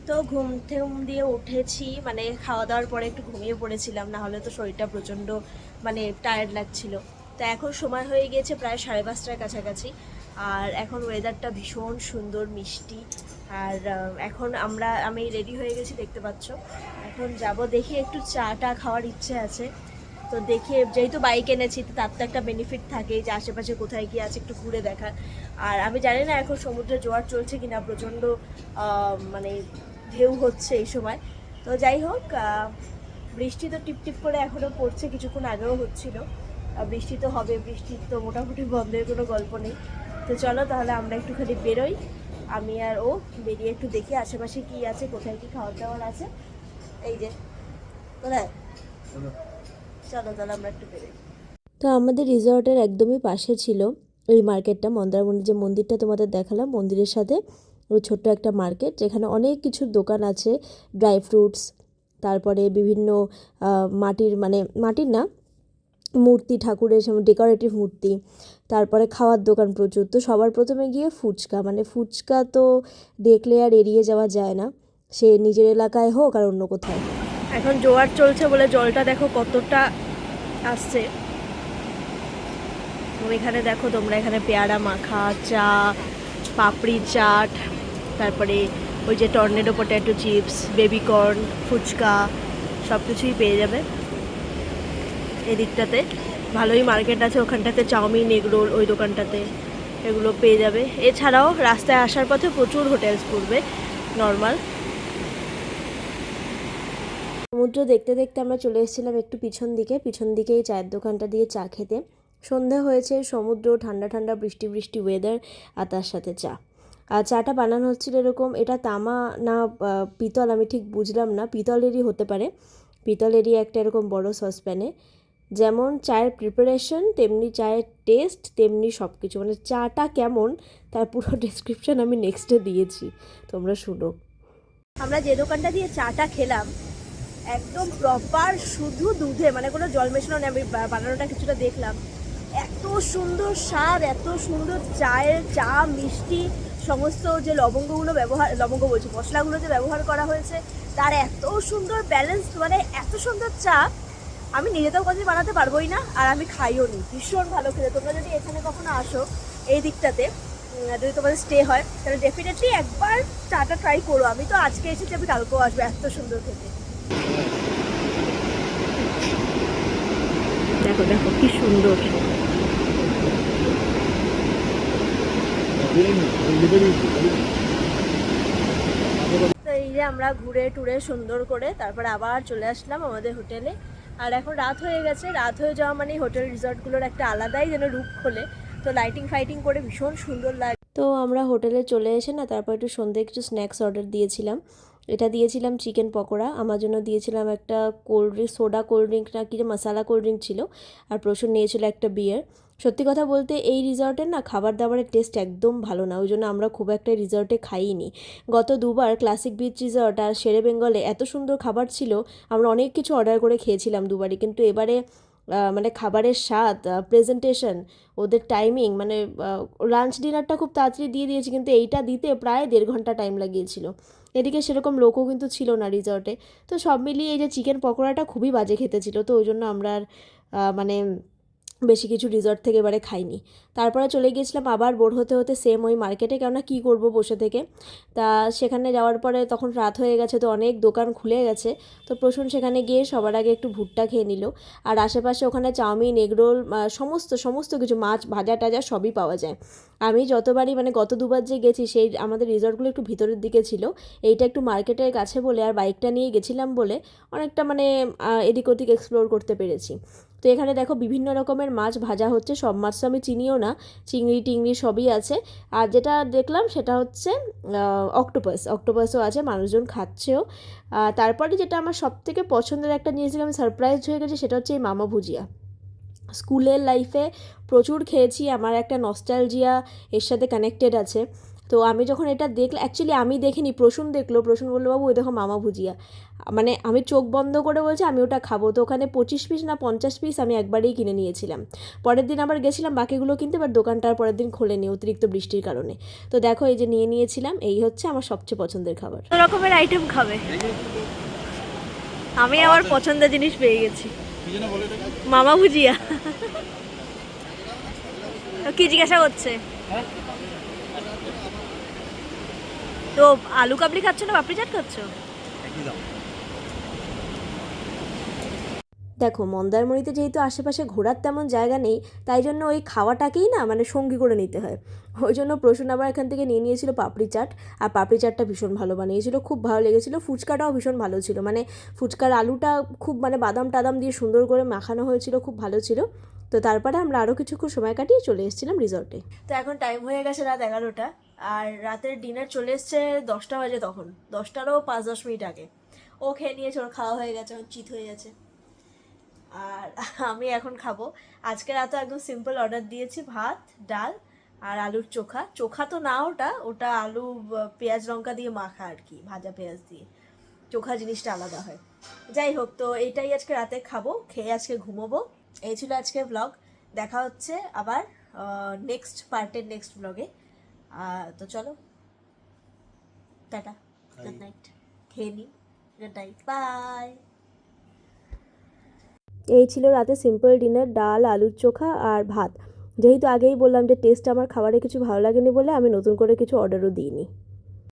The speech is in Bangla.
তো ঘুম ঠুম দিয়ে উঠেছি, মানে খাওয়া দাওয়ার পরে একটু ঘুমিয়ে পড়েছিলাম, না হলে তো শরীরটা প্রচণ্ড মানে টায়ার্ড লাগছিল। তো এখন সময় হয়ে গিয়েছে প্রায় 5:30টার কাছাকাছি, আর এখন ওয়েদারটা ভীষণ সুন্দর মিষ্টি। আর এখন আমি রেডি হয়ে গেছি, দেখতে পাচ্ছ। এখন যাব, দেখি একটু চাটা খাওয়ার ইচ্ছে আছে। তো দেখে, যেহেতু বাইক এনেছি তো তার তো একটা বেনিফিট থাকে যে আশেপাশে কোথায় কি আছে একটু ঘুরে দেখার। আর আমি জানি না এখন সমুদ্রে জোয়ার চলছে কিনা, প্রচণ্ড মানে ঢেউ হচ্ছে এই সময়। তো যাই হোক, বৃষ্টি তো টিপটিপ করে এখনও পড়ছে, কিছুক্ষণ আগেও হচ্ছিল। বৃষ্টি তো হবে, বৃষ্টি তো মোটামুটি বন্ধের কোনো গল্প নেই। তো চলো তাহলে আমরা একটুখানি বেরোই, আমি আর ও বেরিয়ে একটু দেখি আশেপাশে কি আছে, কোথায় কি খাওয়ার দাওয়ার আছে। এই যে কোথায়, চলো তাহলে আমরা একটু বেরোই। তো আমাদের রিসর্টের একদমই পাশে ছিল এই মার্কেটটা, মন্দারমণির যে মন্দিরটা তোমাদের দেখালাম, মন্দিরের সাথে ওই ছোট্ট একটা মার্কেট, যেখানে অনেক কিছুর দোকান আছে, ড্রাই ফ্রুটস, তারপরে বিভিন্ন মাটির না, মূর্তি, ঠাকুরের যেমন ডেকোরেটিভ মূর্তি, তারপরে খাওয়ার দোকান প্রচুর। তো সবার প্রথমে গিয়ে ফুচকা তো দেখলে আর এড়িয়ে যাওয়া যায় না, সে নিজের এলাকায় হোক আর অন্য কোথাও। এখন জোয়ার চলছে বলে জলটা দেখো কতটা আসছে। এখানে দেখো তোমরা, এখানে পেয়ারা মাখা, চা, পাপড়ি চাট, তারপরে ওই যে tornado potato chips, baby corn, phuchka, সব কিছুই পেয়ে যাবে এদিকটাতে। ভালোই মার্কেট আছে ওখানটাতে, চাউমিন, এগরোল ওই দোকানটাতে এগুলো পেয়ে যাবে। এছাড়াও রাস্তায় আসার পথে প্রচুর হোটেলস পড়বে নর্মাল। সমুদ্র দেখতে দেখতে আমরা চলে এসেছিলাম একটু পিছন দিকে এই চায়ের দোকানটা দিয়ে চা খেতে। সন্ধে হয়েছে, সমুদ্র, ঠান্ডা ঠান্ডা বৃষ্টি বৃষ্টি ওয়েদার, আর তার সাথে চা। আর চাটা বানানো হচ্ছিল এরকম, এটা তামা না পিতল আমি ঠিক বুঝলাম না, পিতলেরই হতে পারে, পিতলেরই একটা এরকম বড় সসপ্যানে। যেমন চায়ের প্রিপারেশন তেমনি চায়ের টেস্ট তেমনি সব কিছু, মানে চাটা কেমন তার পুরো ডেসক্রিপশন আমি নেক্সটে দিয়েছি, তোমরা শুনো। আমরা যে দোকানটা দিয়ে চাটা খেলাম একদম প্রপার শুধু দুধে, মানে কোনো জল মেশানো নেই, আমি বানানোটা কিছুটা দেখলাম, এত সুন্দর স্বাদ, এত সুন্দর চায়ের চা মিষ্টি, সমস্ত যে লবঙ্গ বলছি, মশলাগুলো যে ব্যবহার করা হয়েছে তার এত সুন্দর ব্যালেন্স, মানে এত সুন্দর চা আমি নিজে তো কোনোদিন বানাতে পারবোই না, আর আমি খাইও নি। ভীষণ ভালো খেতে। তোমরা যদি এখানে কখনো আসো এই দিকটাতে, যদি তোমাদের স্টে হয় তাহলে ডেফিনেটলি একবার চাটা ট্রাই করো। আমি তো আজকে এসেছি, আমি কালকেও আসবো, এত সুন্দর খেতে। দেখো দেখো কি সুন্দর। তো এই যে আমরা ঘুরে টুরে সুন্দর করে তারপরে আবার চলে আসলাম আমাদের হোটেলে। আর এখন রাত হয়ে গেছে, রাত হয়ে যাওয়া মানে হোটেল রিসর্টগুলোর একটা আলাদাই যেন রূপ খোলে। তো লাইটিং ফাইটিং করে ভীষণ সুন্দর লাগে। তো আমরা হোটেলে চলে এসে না, তারপর একটু সন্ধ্যে কিছু স্ন্যাক্স অর্ডার দিয়েছিলাম। এটা দিয়েছিলাম চিকেন পকোড়া, আমার জন্য দিয়েছিলাম একটা cold drink, soda cold drink না কি যে মশালা কোল্ড ড্রিঙ্ক ছিল, আর প্রচুর নিয়েছিল একটা বিয়ার। সত্যি কথা বলতে এই রিসর্টের না খাবার দাবারের টেস্ট একদম ভালো না, ওই জন্য আমরা খুব একটা রিসর্টে খাইনি। গত দুবার ক্লাসিক বিচ রিসর্ট আর শেরে বেঙ্গলে এত সুন্দর খাবার ছিল, আমরা অনেক কিছু অর্ডার করে খেয়েছিলাম দুবারই, কিন্তু এবারে মানে খাবারের স্বাদ, প্রেজেন্টেশন, ওদের টাইমিং, মানে লাঞ্চ ডিনারটা খুব তাড়াতাড়ি দিয়ে দিয়েছি, কিন্তু এইটা দিতে প্রায় 1.5 ঘন্টা টাইম লাগিয়েছিল। এদিকে সেরকম লোকও কিন্তু ছিল না রিসর্টে। তো সব মিলিয়ে এই যে চিকেন পকোড়াটা খুবই বাজে খেতে ছিল, তো ওই জন্য আমরা আর মানে বেশি কিছু রিসর্ট থেকে এবারে খাইনি। তারপরে চলে গিয়েছিলাম আবার বোর হতে হতে সেম ওই মার্কেটে, কেননা কী করবো বসে থেকে। তা সেখানে যাওয়ার পরে তখন রাত হয়ে গেছে, তো অনেক দোকান খুলে গেছে। তো প্রসূন সেখানে গিয়ে সবার আগে একটু ভুট্টা খেয়ে নিল। আর আশেপাশে ওখানে চাউমিন, এগরোল, সমস্ত কিছু, মাছ ভাজা টাজা সবই পাওয়া যায়। আমি যতবারই, মানে গত দুবার যে গেছি, সেই আমাদের রিসর্টগুলো একটু ভিতরের দিকে ছিল, এইটা একটু মার্কেটের কাছে বলে আর বাইকটা নিয়ে গেছিলাম বলে অনেকটা মানে এদিক ওদিক এক্সপ্লোর করতে পেরেছি। তো এখানে দেখো বিভিন্ন রকমের মাছ ভাজা হচ্ছে, সব মাছ তো আমি চিনিও না, চিংড়ি টিংড়ি সবই আছে। আর যেটা দেখলাম সেটা হচ্ছে অক্টোপাসও আছে, মানুষজন খাচ্ছেও। তারপরে যেটা আমার সবথেকে পছন্দের একটা জিনিস, আমি সারপ্রাইজ হয়ে গেছি, সেটা হচ্ছে এই মামা ভুজিয়া। স্কুলের লাইফে প্রচুর খেয়েছি, আমার একটা নস্টালজিয়া এর সাথে কানেক্টেড আছে। তো আমি যখন এটা দেখলাম, অ্যাকচুয়ালি আমি দেখিনি, প্রসূন দেখলো, প্রসূন বললো বাবু ওই দেখো মামা ভুজিয়া, মানে আমি চোখ বন্ধ করে বলছি আমি ওটা খাবো। তো ওখানে 25 পিস না 50 পিস আমি একবারেই কিনে নিয়েছিলাম। পরের দিন আবার গেছিলাম বাকিগুলো কিনতে, এবার দোকানটার পরের দিন খোলেনি অতিরিক্ত বৃষ্টির কারণে। তো দেখো এই যে নিয়ে নিয়েছিলাম, এই হচ্ছে আমার সবচেয়ে পছন্দের খাবার। কত রকমের আইটেম খাবে, আমি আমার পছন্দের জিনিস পেয়ে গেছি, মামা ভুজিয়া। কি জিজ্ঞাসা করছে? তো আলু কাবলি খাচ্ছ না পাপড়ি চাট খাচ্ছ? দেখো মন্দারমণিতে যেহেতু আশেপাশে ঘোরার তেমন জায়গা নেই, তাই জন্য ওই খাওয়াটাকেই না মানে সঙ্গী করে নিতে হয়। ওই জন্য প্রসূন আবার এখান থেকে নিয়ে নিয়েছিল পাপড়ি চাট, আর পাপড়ি চাটটা ভীষণ ভালো বানিয়েছিল, খুব ভালো লেগেছিলো। ফুচকাটাও ভীষণ ভালো ছিল, মানে ফুচকার আলুটা খুব মানে বাদাম টাদাম দিয়ে সুন্দর করে মাখানো হয়েছিল, খুব ভালো ছিল। তো তারপরে আমরা আরও কিছুক্ষণ সময় কাটিয়ে চলে এসেছিলাম রিসর্টে। তো এখন টাইম হয়ে গেছে রাত 11টা, আর রাতের ডিনার চলে এসছে 10টা বাজে, তখন 10টারও 5-10 মিনিট আগে। ও খেয়ে নিয়েছে, ওর খাওয়া হয়ে গেছে, ওর চিত হয়ে গেছে। আর আমি এখন খাবো। আজকে রাতে একদম সিম্পল অর্ডার দিয়েছি, ভাত ডাল আর আলুর চোখা। চোখা তো না, ওটা ওটা আলু পেঁয়াজ লঙ্কা দিয়ে মাখা আর কি, ভাজা পেঁয়াজ দিয়ে। চোখা জিনিসটা আলাদা হয়। যাই হোক, তো এইটাই আজকে রাতে খাবো, খেয়ে আজকে ঘুমোবো। এই ছিল আজকে ব্লগ। দেখা হচ্ছে আবার নেক্সট পার্টের নেক্সট ব্লগে। তো চলো, টাটা, গুড নাইট, খেয়ে নিই, গুড নাইট, বাই। এই ছিল রাতে সিম্পল ডিনার, ডাল আলুর চোখা আর ভাত। যেহেতু আগেই বললাম যে টেস্ট আমার খাবারে কিছু ভালো লাগেনি বলে আমি নতুন করে কিছু অর্ডারও দিইনি।